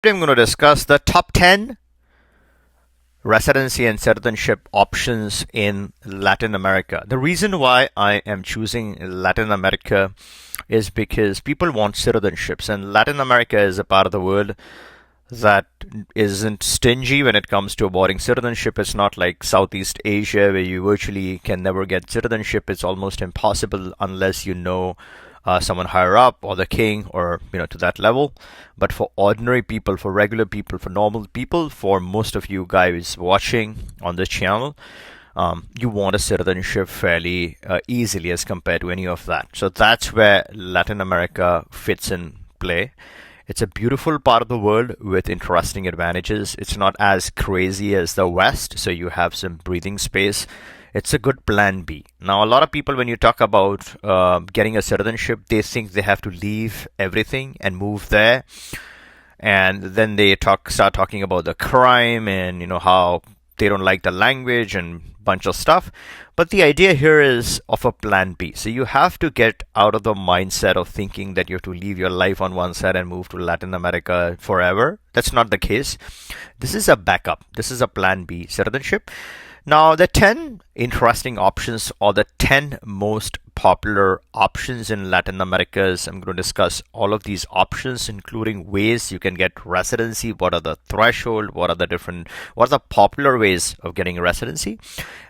I'm going to discuss the top 10 residency and citizenship options in Latin America. The reason why I am choosing Latin America is because people want citizenships, and Latin America is a part of the world that isn't stingy when it comes to awarding citizenship. It's not like Southeast Asia where you virtually can never get citizenship. It's almost impossible unless you know someone higher up or the king or to that level. But for ordinary people, for regular people, for normal people, for most of you guys watching on this channel, you want a citizenship fairly easily as compared to any of that. So that's where Latin America fits in play. It's a beautiful part of the world with interesting advantages. It's not as crazy as the West, so you have some breathing space. It's a good plan B. Now, a lot of people, when you talk about getting a citizenship, they think they have to leave everything and move there. And then they start talking about the crime and how they don't like the language and bunch of stuff. But the idea here is of a plan B. So you have to get out of the mindset of thinking that you have to leave your life on one side and move to Latin America forever. That's not the case. This is a backup. This is a plan B citizenship. Now, the 10 interesting options or the 10 most popular options in Latin America is I'm going to discuss all of these options, including ways you can get residency, what are the threshold, what are the popular ways of getting residency,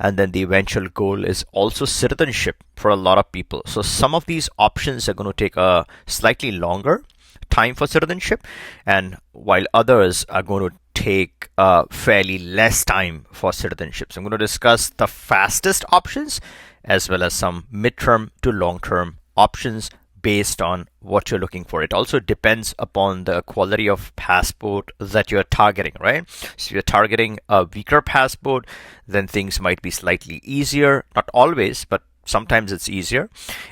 and then the eventual goal is also citizenship for a lot of people. So some of these options are going to take a slightly longer time for citizenship, and while others are going to take fairly less time for citizenship. So I'm going to discuss the fastest options as well as some midterm to long-term options based on what you're looking for. It also depends upon the quality of passport that you're targeting, right? So if you're targeting a weaker passport, then things might be slightly easier. Not always, but sometimes it's easier.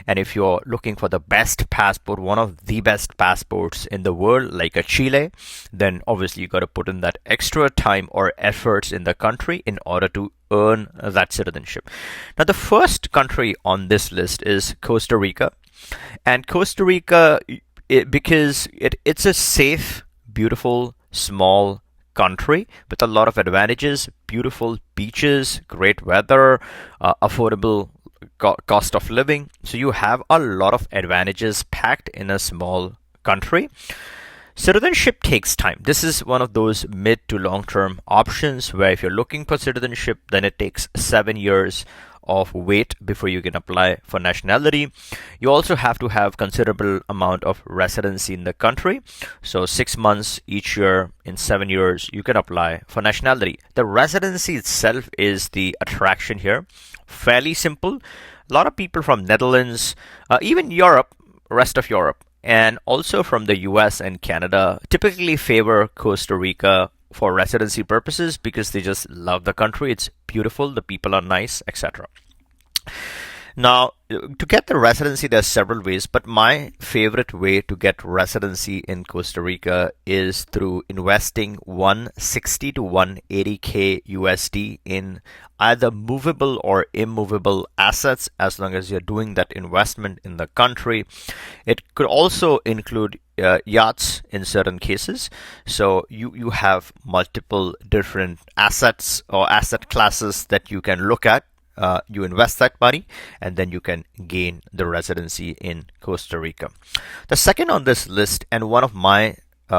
And if you're looking for the best passport, one of the best passports in the world, like a Chile, then obviously you got to put in that extra time or efforts in the country in order to earn that citizenship. Now, the first country on this list is Costa Rica. And Costa Rica, because it's a safe, beautiful, small country with a lot of advantages, beautiful beaches, great weather, affordable cost of living. So you have a lot of advantages packed in a small country. Citizenship takes time. This is one of those mid to long term options where if you're looking for citizenship, then it takes 7 years of wait before you can apply for nationality. You also have to have considerable amount of residency in the country. So 6 months each year. In 7 years, you can apply for nationality. The residency itself is the attraction here. Fairly simple. A lot of people from Netherlands, even Europe, rest of Europe, and also from the US and Canada typically favor Costa Rica for residency purposes because they just love the country. It's beautiful, the people are nice, etc. Now, to get the residency, there's several ways, but my favorite way to get residency in Costa Rica is through investing 160 to 180k USD in either movable or immovable assets, as long as you're doing that investment in the country. It could also include yachts in certain cases. So you have multiple different assets or asset classes that you can look at. You invest that money and then you can gain the residency in Costa Rica. The second on this list, and one of my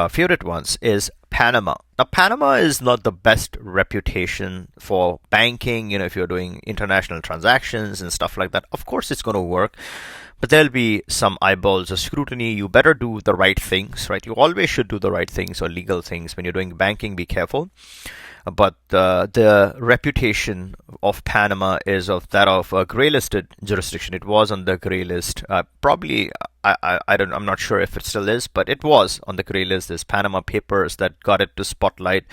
favorite ones, is Panama. Now, Panama is not the best reputation for banking. If you're doing international transactions and stuff like that, of course it's going to work. But there'll be some eyeballs of scrutiny. You better do the right things, right? You always should do the right things or legal things. When you're doing banking, be careful. But the reputation of Panama is of that of a gray listed jurisdiction. It was on the gray list. Probably, I'm not sure if it still is, but it was on the gray list. There's Panama Papers that got it to spotlight.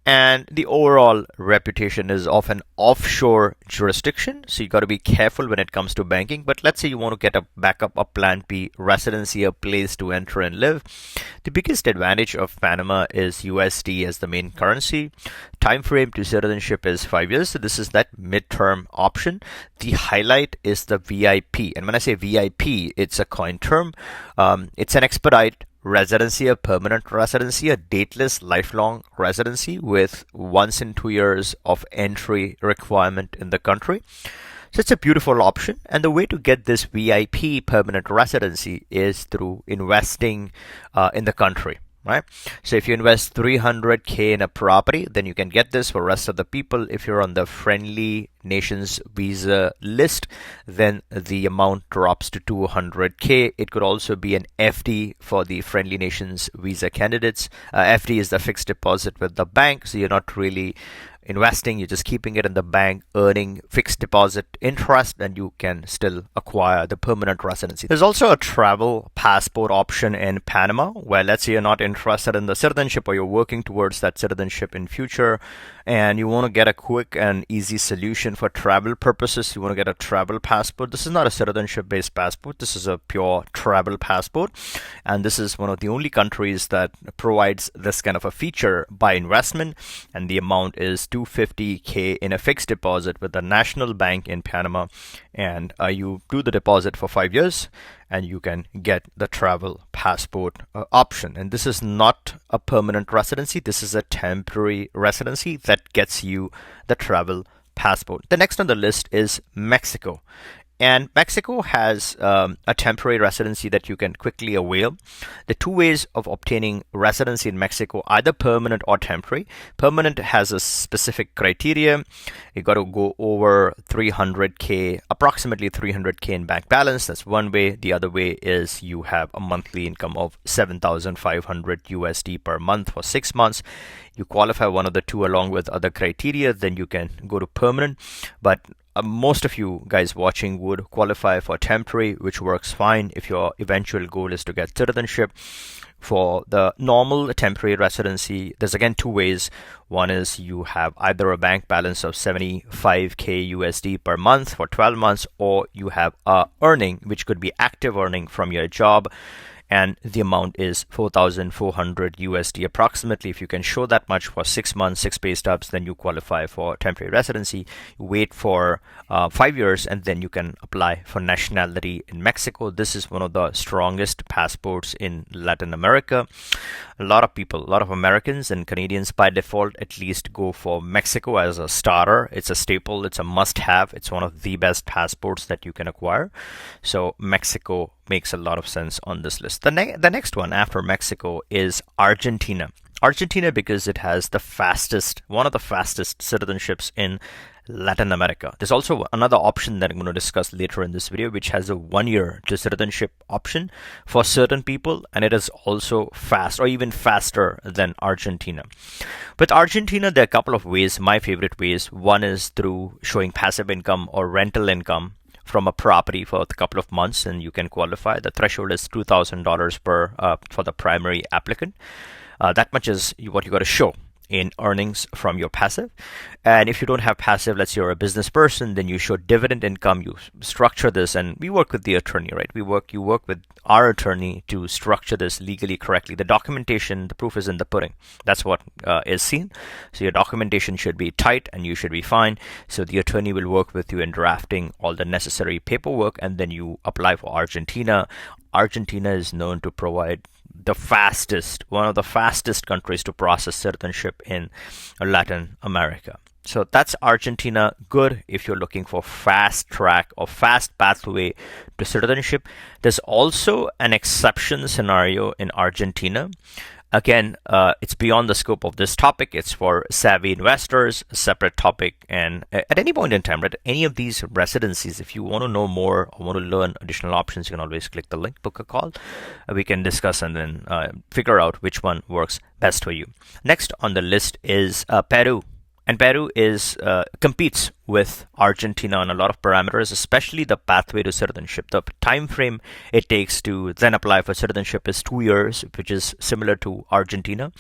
And the overall reputation is of an offshore jurisdiction. So you got to be careful when it comes to banking. But let's say you want to get a backup, a plan B, residency, a place to enter and live. The biggest advantage of Panama is USD as the main currency. Time frame to citizenship is 5 years. So this is that midterm option. The highlight is the VIP. And when I say VIP, it's a coin term. It's an expedite residency, a permanent residency, a dateless lifelong residency with once in 2 years of entry requirement in the country. So it's a beautiful option. And the way to get this VIP permanent residency is through investing in the country. Right. So if you invest 300K in a property, then you can get this. For rest of the people, if you're on the friendly nations visa list, then the amount drops to 200K. It could also be an FD for the friendly nations visa candidates. FD is the fixed deposit with the bank, so you're not really investing, you're just keeping it in the bank, earning fixed deposit interest, and you can still acquire the permanent residency. There's also a travel passport option in Panama, where let's say you're not interested in the citizenship or you're working towards that citizenship in future, and you want to get a quick and easy solution for travel purposes. You want to get a travel passport. This is not a citizenship-based passport. This is a pure travel passport, and this is one of the only countries that provides this kind of a feature by investment, and the amount is 250K in a fixed deposit with the national bank in Panama, and you do the deposit for 5 years and you can get the travel passport option. And this is not a permanent residency, this is a temporary residency that gets you the travel passport. The next on the list is Mexico. And Mexico has a temporary residency that you can quickly avail. The two ways of obtaining residency in Mexico, either permanent or temporary. Permanent has a specific criteria. You got to go over 300K, approximately 300K in bank balance. That's one way. The other way is you have a monthly income of 7,500 USD per month for 6 months. You qualify one of the two along with other criteria, then you can go to permanent. But most of you guys watching would qualify for temporary, which works fine if your eventual goal is to get citizenship. For the normal temporary residency, there's again two ways. One is you have either a bank balance of 75K USD per month for 12 months, or you have a earning, which could be active earning from your job, and the amount is 4,400 USD approximately. If you can show that much for 6 months, 6 pay stubs, then you qualify for temporary residency. Wait for 5 years, and then you can apply for nationality in Mexico. This is one of the strongest passports in Latin America. A lot of people, a lot of Americans and Canadians by default at least go for Mexico as a starter. It's a staple, it's a must-have. It's one of the best passports that you can acquire. So Mexico makes a lot of sense on this list. The next one after Mexico is Argentina. Argentina, because it has one of the fastest citizenships in Latin America. There's also another option that I'm going to discuss later in this video, which has a 1 year to citizenship option for certain people, and it is also fast, or even faster than Argentina. With Argentina, there are a couple of ways. My favorite ways. One is through showing passive income or rental income from a property for a couple of months, and you can qualify. The threshold is $2,000 for the primary applicant. That much is what you got to show in earnings from your passive. And if you don't have passive, let's say you're a business person, then you show dividend income. You structure this, and we work with the attorney, right? You work with our attorney to structure this legally correctly. The documentation, the proof is in the pudding. That's what is seen. So your documentation should be tight and you should be fine. So the attorney will work with you in drafting all the necessary paperwork, and then you apply for Argentina. Argentina is known to provide one of the fastest countries to process citizenship in Latin America. So that's Argentina. Good if you're looking for fast track or fast pathway to citizenship. There's also an exception scenario in Argentina. Again, it's beyond the scope of this topic. It's for savvy investors, a separate topic. And at any point in time, at any of these residencies, if you want to know more or want to learn additional options, you can always click the link, book a call. We can discuss and then figure out which one works best for you. Next on the list is Peru. And Peru competes with Argentina on a lot of parameters, especially the pathway to citizenship. The time frame it takes to then apply for citizenship is 2 years, which is similar to Argentina.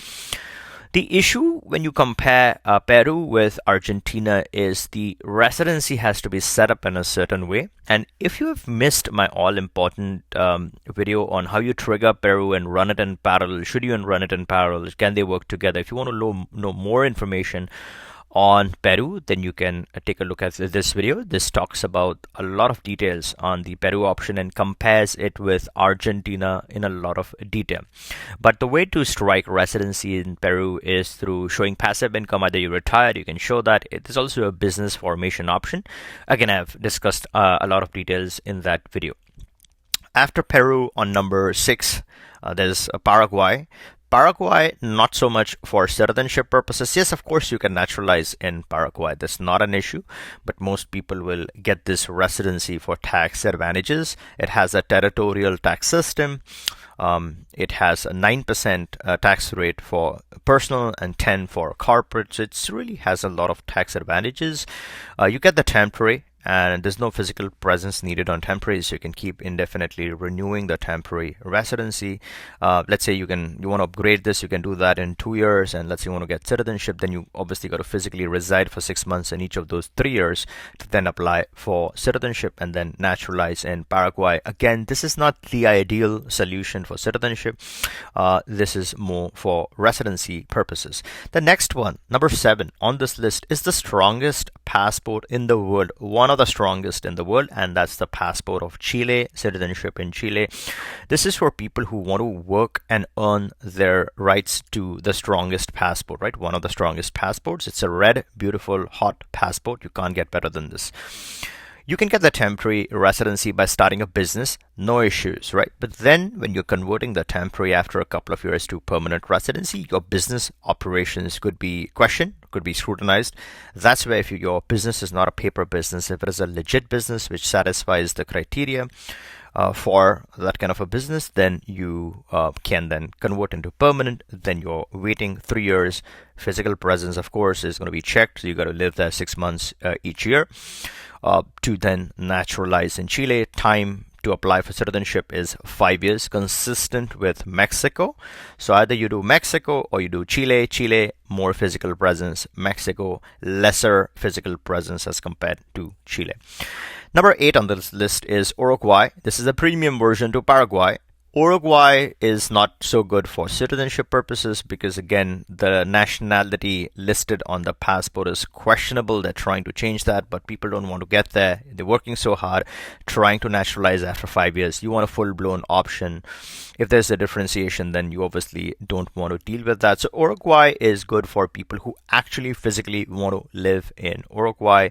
The issue when you compare Peru with Argentina is the residency has to be set up in a certain way. And if you have missed my all-important video on how you trigger Peru and run it in parallel, should you run it in parallel? Can they work together? If you want to know more information on Peru, then you can take a look at this video. This talks about a lot of details on the Peru option and compares it with Argentina in a lot of detail. But the way to strike residency in Peru is through showing passive income. Either you're retired, you can show that. There's also a business formation option. Again, I've discussed a lot of details in that video. After Peru, on number 6, there's Paraguay. Paraguay, not so much for citizenship purposes. Yes, of course, you can naturalize in Paraguay. That's not an issue, but most people will get this residency for tax advantages. It has a territorial tax system. It has a 9% tax rate for personal and 10 for corporate. So it really has a lot of tax advantages. You get the temporary, and there's no physical presence needed on temporary, so you can keep indefinitely renewing the temporary residency. Let's say you want to upgrade this, you can do that in 2 years. And let's say you want to get citizenship, then you obviously got to physically reside for 6 months in each of those 3 years to then apply for citizenship and then naturalize in Paraguay. Again, this is not the ideal solution for citizenship. This is more for residency purposes. The next one, number 7 on this list, is the strongest passport in the world, one of the strongest in the world, and that's the passport of Chile, citizenship in Chile. This is for people who want to work and earn their rights to the strongest passport, right? One of the strongest passports. It's a red, beautiful, hot passport. You can't get better than this. You can get the temporary residency by starting a business, no issues, right? But then when you're converting the temporary after a couple of years to permanent residency, your business operations could be questioned, could be scrutinized. That's where if your business is not a paper business, if it is a legit business which satisfies the criteria for that kind of a business, then you can then convert into permanent. Then you're waiting 3 years. Physical presence, of course, is going to be checked. So you got to live there 6 months each year. To then naturalize in Chile. Time to apply for citizenship is 5 years, consistent with Mexico. So either you do Mexico or you do Chile. Chile, more physical presence. Mexico, lesser physical presence as compared to Chile. Number 8 on this list is Uruguay. This is a premium version to Paraguay. Uruguay is not so good for citizenship purposes because, again, the nationality listed on the passport is questionable. They're trying to change that, but people don't want to get there. They're working so hard trying to naturalize after 5 years. You want a full-blown option. If there's a differentiation, then you obviously don't want to deal with that. So Uruguay is good for people who actually physically want to live in Uruguay.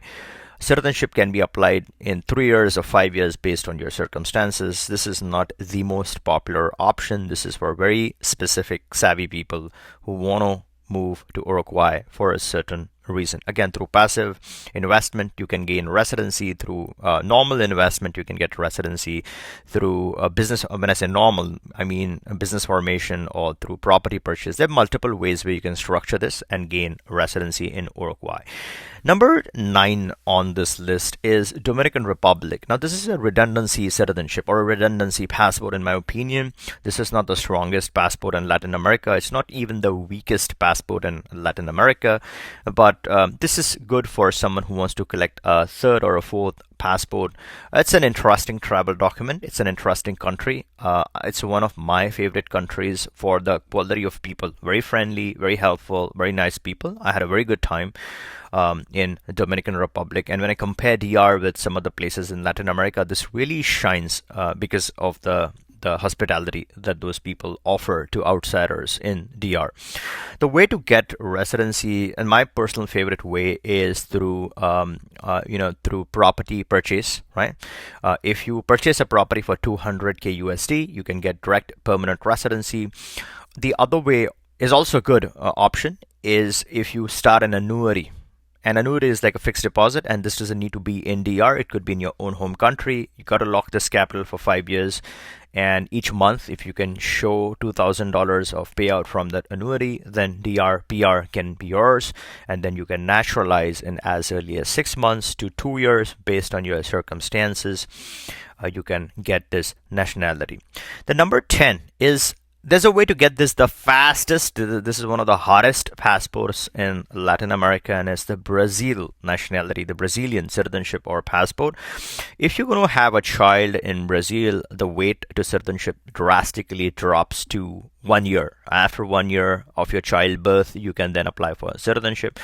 Citizenship can be applied in 3 years or 5 years based on your circumstances. This is not the most popular option. This is for very specific, savvy people who want to move to Uruguay for a certain reason. Again, through passive investment, you can gain residency. Through normal investment, you can get residency. Through business, when I say normal, I mean business formation or through property purchase. There are multiple ways where you can structure this and gain residency in Uruguay. Number 9 on this list is Dominican Republic. Now, this is a redundancy citizenship or a redundancy passport, in my opinion. This is not the strongest passport in Latin America. It's not even the weakest passport in Latin America. But this is good for someone who wants to collect a third or a fourth passport. It's an interesting travel document. It's an interesting country. It's one of my favorite countries for the quality of people. Very friendly, very helpful, very nice people. I had a very good time in the Dominican Republic. And when I compare DR with some other places in Latin America, this really shines because of the hospitality that those people offer to outsiders in DR. The way to get residency, and my personal favorite way, is through through property purchase, right? If you purchase a property for 200k USD, you can get direct permanent residency. The other way is also a good option is if you start an annuity. An annuity is like a fixed deposit, and this doesn't need to be in DR. It could be in your own home country. You got to lock this capital for 5 years. And each month, if you can show $2,000 of payout from that annuity, then DR, PR can be yours. And then you can naturalize in as early as 6 months to 2 years based on your circumstances. You can get this nationality. The number 10 is there's a way to get this the fastest. This is one of the hottest passports in Latin America, and it's the Brazil nationality, the Brazilian citizenship or passport. If you're going to have a child in Brazil, the wait to citizenship drastically drops to 1 year. After 1 year of your childbirth, you can then apply for citizenship.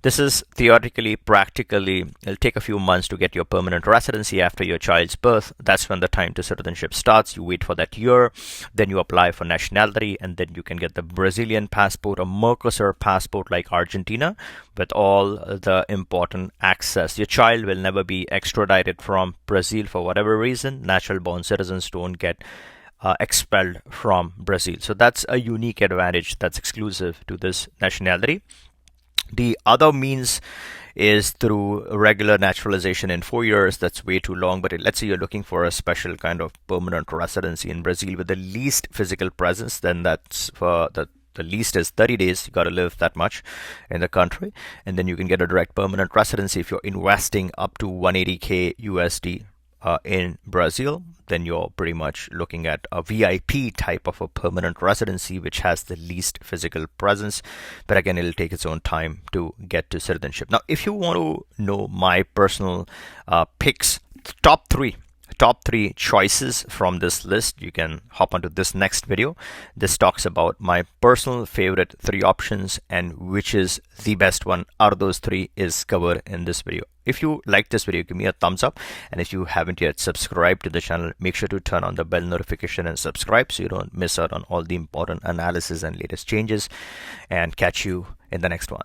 This is theoretically, practically, it'll take a few months to get your permanent residency after your child's birth. That's when the time to citizenship starts. You wait for that year, then you apply for nationality, and then you can get the Brazilian passport or MERCOSUR passport like Argentina with all the important access. Your child will never be extradited from Brazil for whatever reason. Natural born citizens don't get expelled from Brazil. So that's a unique advantage that's exclusive to this nationality. The other means is through regular naturalization in 4 years. That's way too long. But let's say you're looking for a special kind of permanent residency in Brazil with the least physical presence, then that's for the least is 30 days. You got to live that much in the country. And then you can get a direct permanent residency if you're investing up to 180K USD in Brazil. Then you're pretty much looking at a VIP type of a permanent residency, which has the least physical presence. But again, it'll take its own time to get to citizenship. Now, if you want to know my personal picks, top three choices from this list, you can hop onto this next video. This talks about my personal favorite 3 options and which is the best one out of those 3 is covered in this video. If you like this video, give me a thumbs up, and if you haven't yet subscribed to the channel, make sure to turn on the bell notification and subscribe so you don't miss out on all the important analysis and latest changes, and catch you in the next one.